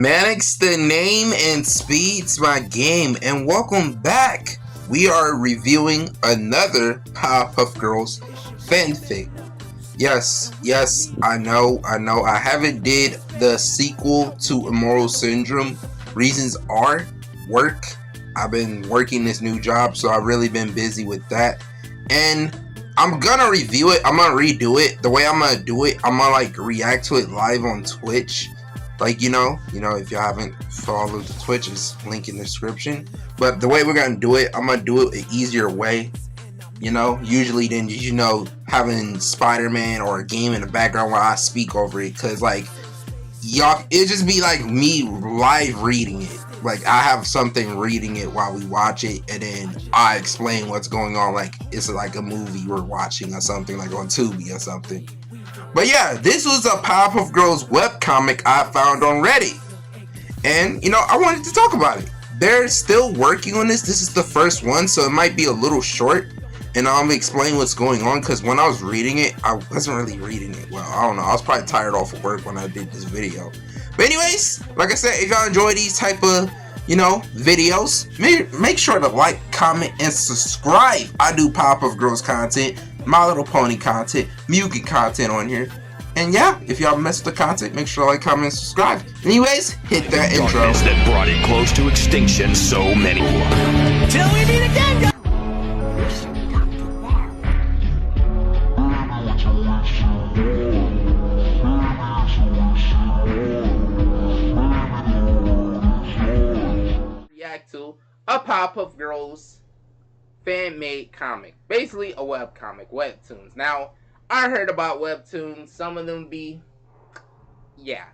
Manic's the name and speed's my game, and welcome back. We are reviewing another Powerpuff Girls fanfic. Yes, I know. I haven't did the sequel to Immortal Syndrome. Reasons are work. I've been working this new job, so I've really been busy with that. And I'm gonna review it. I'm gonna redo it. The way I'm gonna do it, I'm gonna like react to it live on Twitch. Like, you know, if you haven't followed the Twitch, is link in the description. But the way we're gonna do it, I'm gonna do it an easier way. Usually than having Spider-Man or a game in the background while I speak over it, cause like y'all, it just be like me live reading it. Like I have something reading it while we watch it, and then I explain what's going on. Like it's like a movie we're watching or something, like on Tubi or something. But yeah, this was a Powerpuff Girls webcomic I found on Reddit. And, I wanted to talk about it. They're still working on this. This is the first one, so it might be a little short. And I'm going to explain what's going on, because when I was reading it, I wasn't really reading it well. I don't know. I was probably tired off of work when I did this video. But anyways, like I said, if y'all enjoy these type of, videos, make sure to like, comment, and subscribe. I do Powerpuff Girls content, My Little Pony content, Mugen content on here. And yeah, if y'all mess with the content, make sure to like, comment, and subscribe. Anyways, hit that intro. That brought it close to extinction so many. Till we meet again, guys. React to a Powerpuff Girls fan-made comic. Basically a webcomic, webtoons. Now, I heard about webtoons. Some of them be, yeah.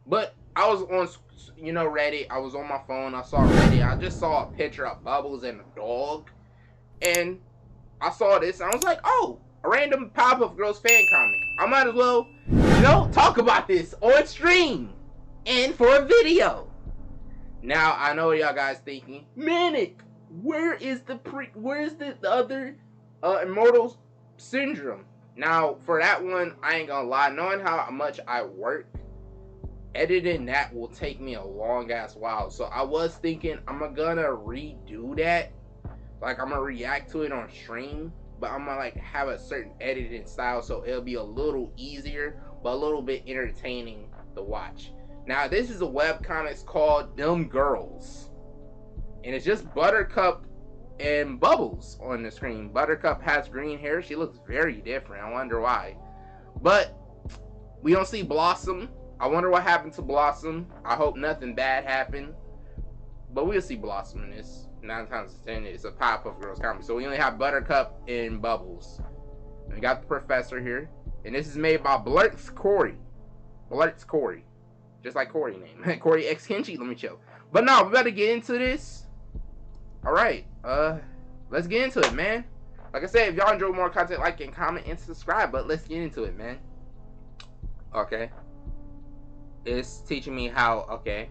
But I was on, Reddit. I was on my phone. I saw Reddit. I just saw a picture of Bubbles and a dog. And I saw this. And I was like, oh, a random Powerpuff Girls fan comic. I might as well, talk about this on stream. And for a video. Now, I know y'all guys thinking, Manic, where's the other Immortal Syndrome? Now, for that one, I ain't gonna lie, knowing how much I work, editing that will take me a long ass while. So I was thinking I'm gonna redo that. Like I'm gonna react to it on stream, but I'm gonna like have a certain editing style so it'll be a little easier, but a little bit entertaining to watch. Now, this is a webcomic called Them Girls. And it's just Buttercup and Bubbles on the screen. Buttercup has green hair. She looks very different. I wonder why. But we don't see Blossom. I wonder what happened to Blossom. I hope nothing bad happened. But we'll see Blossom in this. 9 times out of 10, it's a Powerpuff Girls comic. So we only have Buttercup and Bubbles. And we got the professor here. And this is made by Blurts Corey. Blurts Corey. Just like Corey name. Corey X Kenchi, let me chill. But no, we better get into this. Alright, let's get into it, man. Like I said, if y'all enjoy more content, like and comment and subscribe. But let's get into it, man. Okay. It's teaching me how, okay.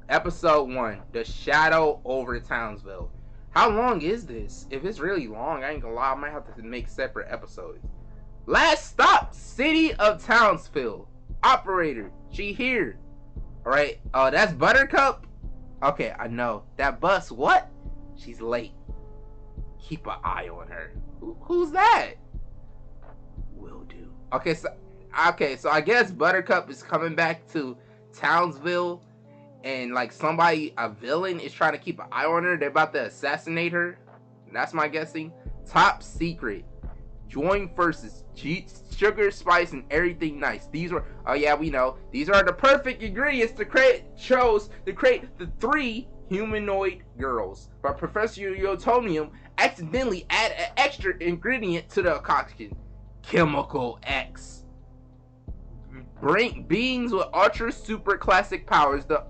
Episode 1, The Shadow over Townsville. How long is this? If it's really long, I ain't gonna lie, I might have to make separate episodes. Last stop, City of Townsville. Operator, she here. Alright, oh, that's Buttercup? Okay, I know. That bus, what? She's late. Keep an eye on her. Who's that? Will do. Okay, so I guess Buttercup is coming back to Townsville, and like somebody, a villain, is trying to keep an eye on her. They're about to assassinate her. That's my guessing. Top secret. Join forces, sugar, spice, and everything nice. These were, oh yeah, we know. These are the perfect ingredients to create the 3 humanoid girls. But Professor Utonium accidentally added an extra ingredient to the concoction. Chemical X. Bring beings with ultra super classic powers, the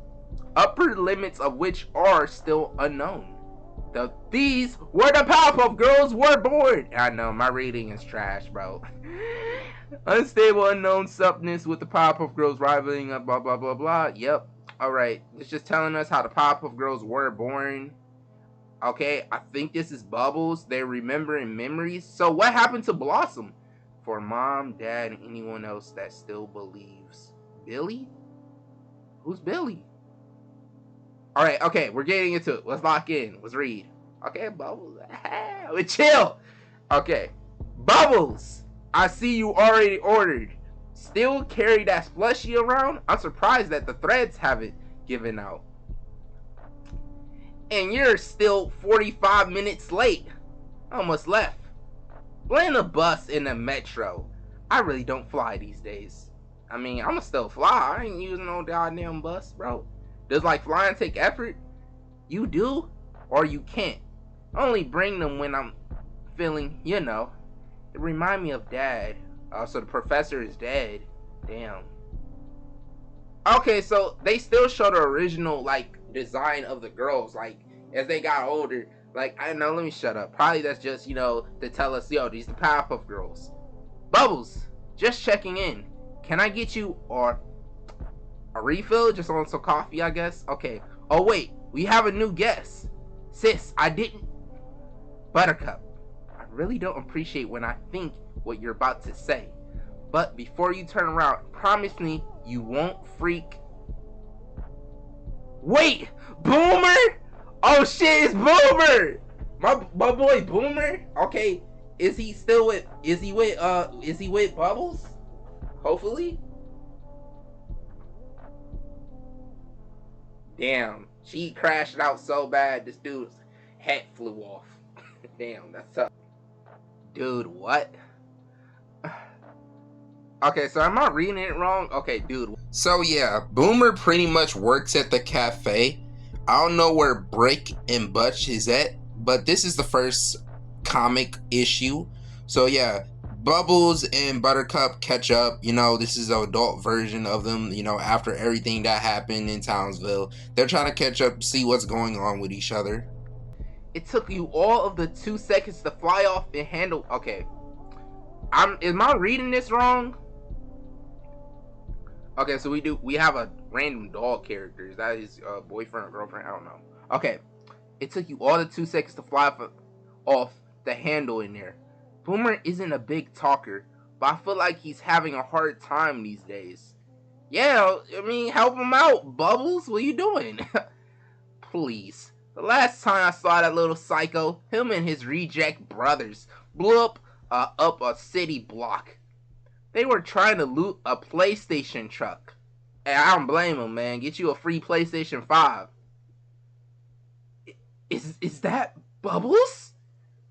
upper limits of which are still unknown. These were the Powerpuff Girls were born. I know, my reading is trash, bro. Unstable unknown substance with the Powerpuff Girls rivaling up, blah, blah, blah, blah. Yep. Alright. It's just telling us how the Powerpuff Girls were born. Okay, I think this is Bubbles. They're remembering memories. So what happened to Blossom? For Mom, Dad, and anyone else that still believes. Billy? Who's Billy? All right, okay, we're getting into it. Let's lock in. Let's read. Okay, Bubbles. We chill. Okay, Bubbles. I see you already ordered. Still carry that slushie around? I'm surprised that the threads haven't given out. And you're still 45 minutes late. Almost left. Blame the bus in the metro. I really don't fly these days. I mean, I'ma still fly. I ain't using no goddamn bus, bro. Does like flying take effort? You do, or you can't. I only bring them when I'm feeling, you know. It remind me of Dad. So the professor is dead. Damn. Okay, so they still show the original like design of the girls, like as they got older. Like I don't know, let me shut up. Probably that's just to tell us, yo, these the Powerpuff Girls. Bubbles, just checking in. Can I get you or a refill? Just on some coffee, I guess. Okay. Oh wait, we have a new guest. Sis, I didn't. Buttercup, I really don't appreciate when I think what you're about to say. But before you turn around, promise me you won't freak. Wait, Boomer? Oh shit, it's Boomer! My boy Boomer? Okay, is he with Bubbles? Hopefully? Damn, she crashed out so bad this dude's head flew off. Damn, that's tough. Dude, what? Okay, so am I reading it wrong? Okay, dude. So yeah, Boomer pretty much works at the cafe. I don't know where Brick and Butch is at, but this is the first comic issue. So yeah, Bubbles and Buttercup catch up. This is an adult version of them, after everything that happened in Townsville. They're trying to catch up, see what's going on with each other. It took you all of the 2 seconds to fly off and handle. Okay. Am I reading this wrong? Okay, so we have a random dog character. Is that his boyfriend or girlfriend? I don't know. Okay. It took you all the 2 seconds to fly off the handle in there. Boomer isn't a big talker, but I feel like he's having a hard time these days. Yeah, I mean, help him out, Bubbles. What are you doing? Please. The last time I saw that little psycho, him and his reject brothers blew up a city block. They were trying to loot a PlayStation truck. And I don't blame them, man. Get you a free PlayStation 5. Is that Bubbles?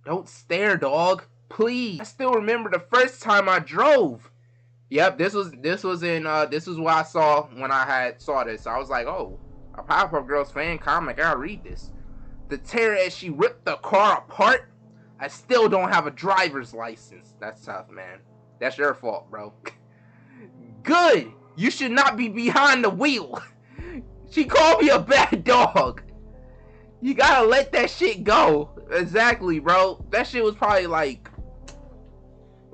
Don't stare, dog. Please. I still remember the first time I drove. Yep, this was what I saw when I saw this. I was like, oh, a Powerpuff Girls fan comic. I gotta read this. The terror as she ripped the car apart. I still don't have a driver's license. That's tough, man. That's your fault, bro. Good. You should not be behind the wheel. She called me a bad dog. You gotta let that shit go. Exactly, bro. That shit was probably like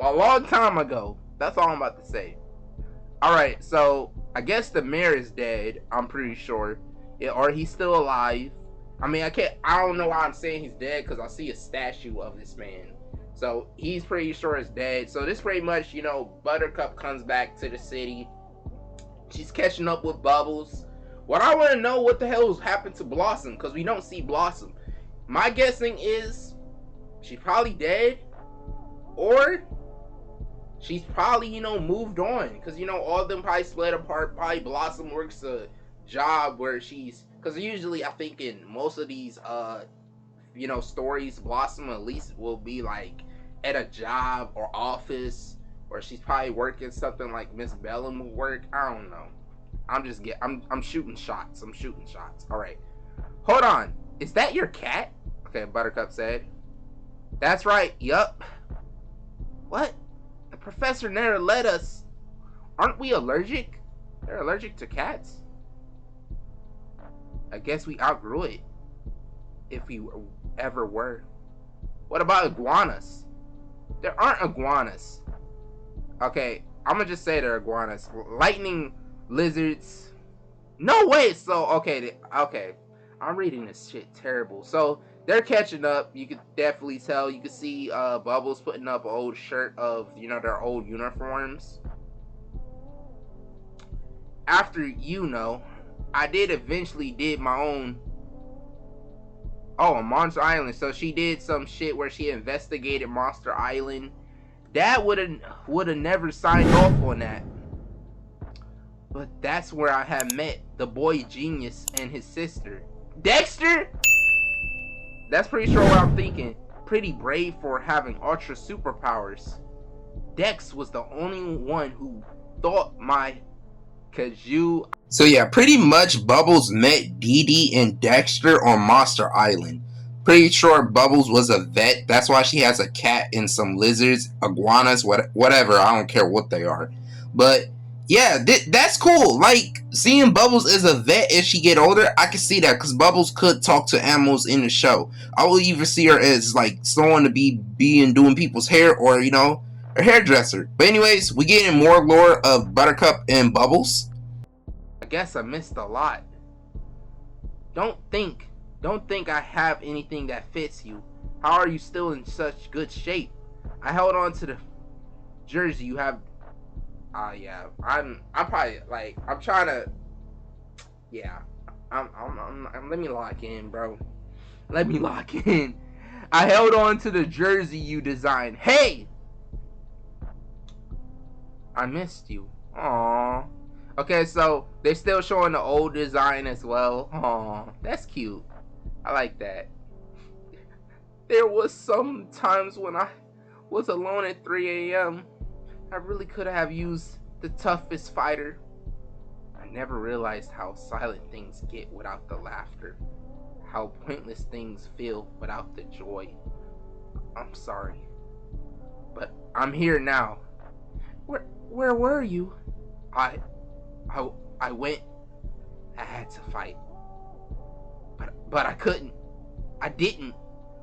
a long time ago. That's all I'm about to say. Alright, so I guess the mayor is dead. I'm pretty sure. Yeah, or he's still alive. I mean, I don't know why I'm saying he's dead, because I see a statue of this man. So he's pretty sure is dead. So this pretty much, Buttercup comes back to the city. She's catching up with Bubbles. What I want to know, what the hell has happened to Blossom? Because we don't see Blossom. My guessing is she's probably dead. Or she's probably, moved on. Because, all of them probably split apart. Probably Blossom works a job where she's... Because usually I think in most of these, stories, Blossom at least will be like at a job or office, or she's probably working something like Miss Bellum will work. I don't know. I'm shooting shots. All right. Hold on. Is that your cat? Okay, Buttercup said. That's right. Yup. What? The professor never let us. Aren't we allergic? They're allergic to cats. I guess we outgrew it. If we ever were. What about iguanas? There aren't iguanas. Okay, I'm gonna just say they're iguanas. Lightning lizards. No way. So okay. I'm reading this shit terrible. So they're catching up. You could definitely tell. You could see Bubbles putting up an old shirt of their old uniforms. After I did eventually did my own. Oh, on Monster Island. So she did some shit where she investigated Monster Island. Dad would have never signed off on that. But that's where I had met the boy genius and his sister. Dexter? That's pretty sure what I'm thinking. Pretty brave for having ultra superpowers. Dex was the only one who thought my kazoo. So yeah, pretty much Bubbles met Dee Dee and Dexter on Monster Island. Pretty sure Bubbles was a vet. That's why she has a cat and some lizards, iguanas, whatever. I don't care what they are. But yeah, that's cool. Like, seeing Bubbles as a vet as she get older, I can see that because Bubbles could talk to animals in the show. I will even see her as like someone to be doing people's hair, or you know, a hairdresser. But anyways, we get in more lore of Buttercup and Bubbles. I guess I missed a lot. Don't think I have anything that fits you. How are you still in such good shape? I held on to the jersey you have. Yeah, I'm probably like, I'm trying to, yeah, I'm let me lock in, bro. Let me lock in. I held on to the jersey you designed. Hey, I missed you. Aww. Okay, so they're still showing the old design as well. Aww, that's cute. I like that. There was some times when I was alone at 3 a.m. I really could have used the toughest fighter. I never realized how silent things get without the laughter. How pointless things feel without the joy. I'm sorry. But I'm here now. Where were you? I went. I had to fight. But I couldn't. I didn't.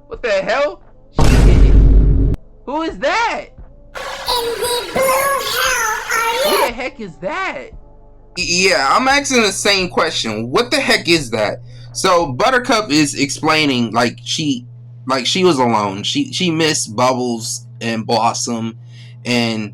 What the hell? She did it. Who is that? In the blue hell are you? Who the heck is that? Yeah, I'm asking the same question. What the heck is that? So Buttercup is explaining like she was alone. She missed Bubbles and Blossom, and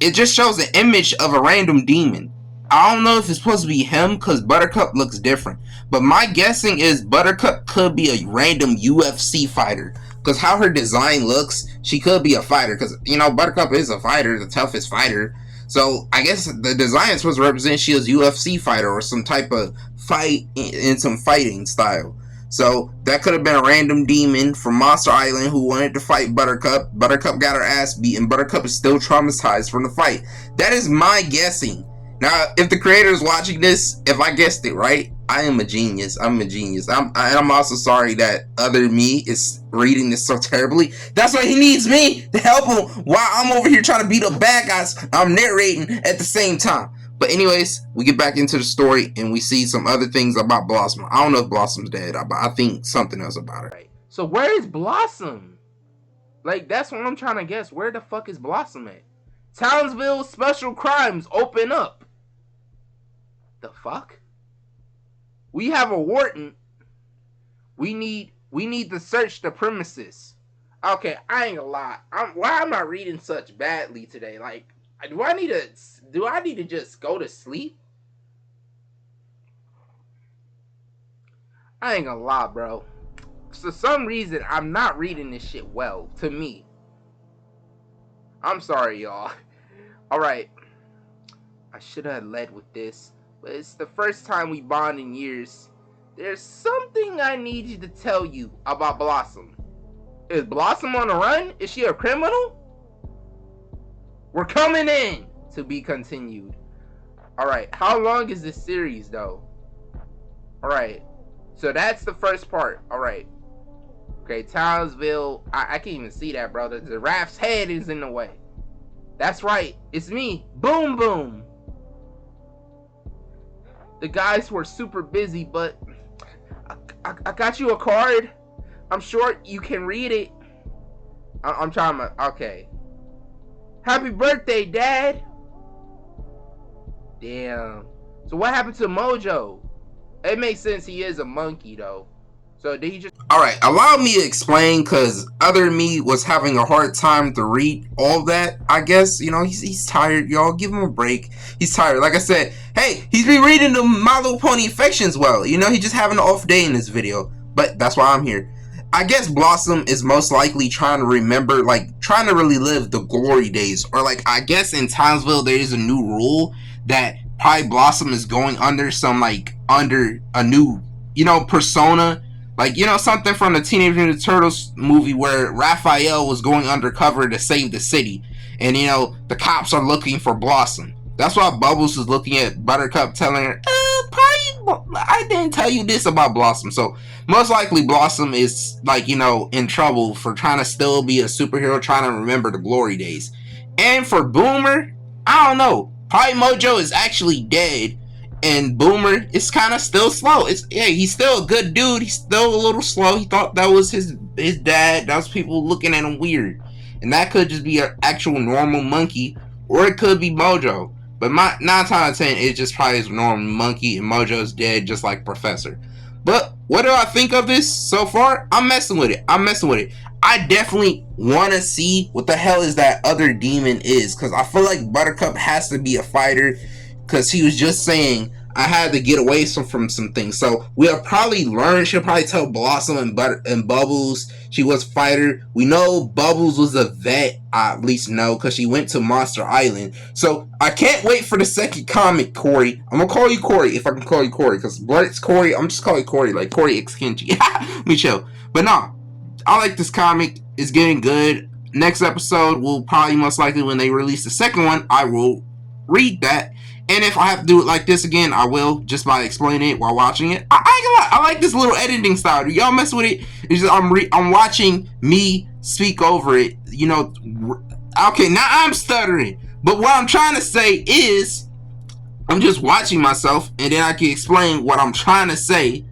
it just shows an image of a random demon. I don't know if it's supposed to be him because Buttercup looks different. But my guessing is Buttercup could be a random UFC fighter. Because how her design looks, she could be a fighter. Because, you know, Buttercup is a fighter, the toughest fighter. So I guess the design is supposed to represent she is a UFC fighter or some type of fight in some fighting style. So that could have been a random demon from Monster Island who wanted to fight Buttercup. Buttercup got her ass beat and Buttercup is still traumatized from the fight. That is my guessing. Now, if the creator is watching this, if I guessed it right, I am a genius. I'm a genius. I'm also sorry that other me is reading this so terribly. That's why he needs me to help him while I'm over here trying to beat up bad guys. I'm narrating at the same time. But anyways, we get back into the story and we see some other things about Blossom. I don't know if Blossom's dead, but I think something else about her. So where is Blossom? Like, that's what I'm trying to guess. Where the fuck is Blossom at? Townsville Special Crimes, open up. The fuck? We have a warrant. We need to search the premises. Okay, I ain't gonna lie. Why am I reading such badly today? Like, do I need to just go to sleep? I ain't gonna lie, bro. For some reason, I'm not reading this shit well, to me. I'm sorry, y'all. Alright. I should have led with this. But it's the first time we bond in years. There's something I need you to tell you about Blossom. Is Blossom on the run? Is she a criminal? We're coming in! To be continued. Alright, how long is this series though? Alright, so that's the first part. Alright. Okay, Townsville. I can't even see that, bro. The giraffe's head is in the way. That's right, it's me. Boom Boom. The guys were super busy, but I got you a card. I'm sure you can read it. I'm trying to... Okay. Happy birthday, Dad. Damn. So what happened to Mojo? It makes sense he is a monkey, though. So did he just? Alright, allow me to explain, because other me was having a hard time to read all that, I guess. You know, he's tired, y'all. Give him a break. He's tired. Like I said, hey, he's been reading the My Little Pony Affections well. You know, he's just having an off day in this video. But that's why I'm here. I guess Blossom is most likely trying to remember, like, trying to really live the glory days. Or, like, I guess in Timesville there is a new rule that probably Blossom is going under some, like, under a new, you know, persona. Like, you know, something from the Teenage Mutant Ninja Turtles movie where Raphael was going undercover to save the city. And, you know, the cops are looking for Blossom. That's why Bubbles is looking at Buttercup telling her, I didn't tell you this about Blossom. So, most likely Blossom is, like, you know, in trouble for trying to still be a superhero, trying to remember the glory days. And for Boomer, I don't know. Probably Mojo is actually dead. And Boomer is kind of still slow. He's still a good dude. He's still a little slow. He thought that was his dad. That was people looking at him weird. And that could just be an actual normal monkey. Or it could be Mojo. But 9 times out of 10, it's just probably his normal monkey. And Mojo's dead just like Professor. But what do I think of this so far? I'm messing with it. I definitely want to see what the hell is that other demon is. Because I feel like Buttercup has to be a fighter. Because he was just saying, I had to get away from some things. So we'll probably learn. She'll probably tell Blossom and Bubbles she was a fighter. We know Bubbles was a vet. I at least know because she went to Monster Island. So I can't wait for the second comic, Corey. I'm going to call you Corey if I can call you Corey. Because Blood's Corey. I'm just calling you Corey. Like Corey X Kenji. Let me chill. But no, I like this comic. It's getting good. Next episode will probably most likely when they release the second one, I will read that. And if I have to do it like this again, I will, just by explaining it while watching it. I like this little editing style. Do y'all mess with it? It's just, I'm watching me speak over it. You know, okay, now I'm stuttering. But what I'm trying to say is, I'm just watching myself, and then I can explain what I'm trying to say.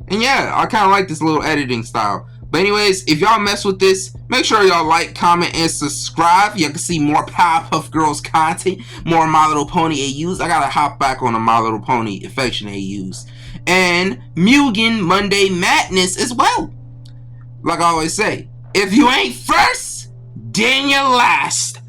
And yeah, I kind of like this little editing style. But anyways, if y'all mess with this, make sure y'all like, comment, and subscribe. You can see more Powerpuff Girls content, more My Little Pony AUs. I gotta hop back on the My Little Pony Affection AUs. And Mugen Monday Madness as well. Like I always say, if you ain't first, then you're last.